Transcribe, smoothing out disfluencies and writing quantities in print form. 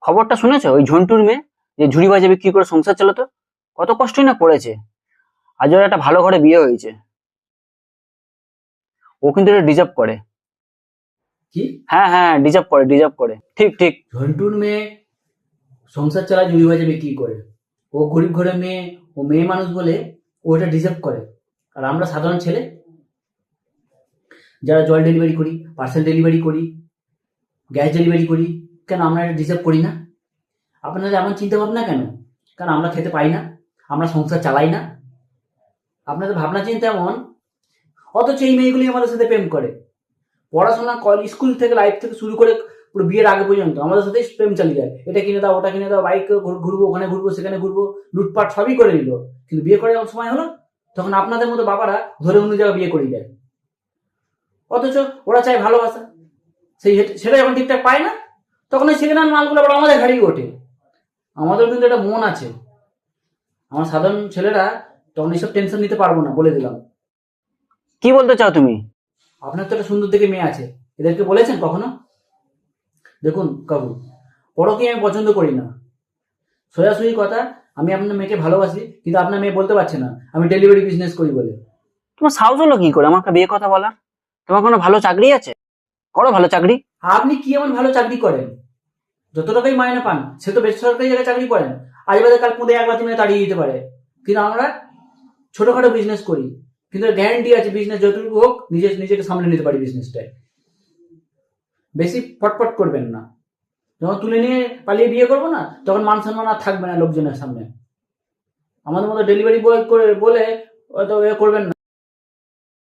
খবরটা শুনেছো? ওই ঝন্টুর মেয়ে যে ঝুড়ি বাজে বিক্রি করে সংসার চালাতো, কত কষ্টই না করেছে। আজ ওর একটা ভালো ঘরে বিয়ে হয়েছে। ও কিন্তু এটা ডিজার্ভ করে। কি? হ্যাঁ হ্যাঁ, ডিজার্ভ করে, ডিজার্ভ করে। ঠিক ঠিক। ঝন্টুর মেয়ে সংসার চালায়, ঝুড়ি বাজে বিক্রি করে। ও গরিব ঘরের মেয়ে, ও মেয়ে মানুষ বলে ও এটা ডিজার্ভ করে। আর আমরা সাধারণ ছেলে যারা জল ডেলিভারি করি, পার্সেল ডেলিভারি করি, গ্যাস ডেলিভারি করি, কেন আমরা এটা ডিজার্ভ করি না? আপনাদের এমন চিন্তা ভাবনা কেন? কারণ আমরা খেতে পাই না, আমরা সংসার চালাই না। আপনাদের ভাবনা চিন্তা এমন, অথচ এই মেয়েগুলি আমাদের সাথে প্রেম করে। পড়াশোনা স্কুল থেকে লাইফ থেকে শুরু করে পুরো বিয়ের আগে পর্যন্ত আমাদের সাথেই প্রেম চালিয়ে যায়। এটা কিনে দাও, ওটা কিনে দাও, বাইক ঘুরবো, ওখানে ঘুরবো, সেখানে ঘুরবো, লুটপাট সবই করে নিল। কিন্তু বিয়ে করে যখন সময় হলো, তখন আপনাদের মতো বাবারা ধরে অন্য জায়গায় বিয়ে করে দেয়। অথচ ওরা চায় ভালোবাসা, সেটা যখন ঠিকঠাক পায় না, তখন ওই সেকেন্ড হ্যান্ড মালগুলো আবার আমাদের ঘাড়িয়ে ওঠে। আমাদের কিন্তু একটা মন আছে, আমার সাধারণ ছেলেরা তখন এইসব টেনশন নিতে পারবো না, বলে দিলাম। কি বলতে চাও তুমি? আপনার তো একটা সুন্দর দেখে মেয়ে আছে, এদেরকে বলেছেন কখনো? দেখুন কাকু, পরকে আমি পছন্দ করি না, সোজাসুজি কথা। আমি আপনার মেয়েকে ভালোবাসি, কিন্তু আপনার মেয়ে বলতে পারছে না আমি ডেলিভারি বিজনেস করি বলে। তোমার সাহস হলো কি করে আমাকে বিয়ে কথা বলার? তোমার কোনো ভালো চাকরি আছে? করো ভালো চাকরি। আপনি কি এমন ভালো চাকরি করেন? যত টাকাই মাইনে পান সে তো বেসরকারি জায়গায় চাকরি করেন, আজ বাদে কাল পুঁদে এক বাতি মেয়ে তাড়িয়ে দিতে পারে। কিন্তু আমরা ছোটখাটো বিজনেস করি, কিন্তু গ্যারান্টি আছে বিজনেস যতটুকু হোক নিজেকে সামলে নিতে পারি বিজনেসটায়। বেশি ফটফট করবেন না, যখন তুলে নিয়ে পালিয়ে বিয়ে করবো না, তখন মান সম্মান আর থাকবে না লোকজনের সামনে। আমাদের মতো ডেলিভারি বয় করে বলে হয়তো এ করবেন না।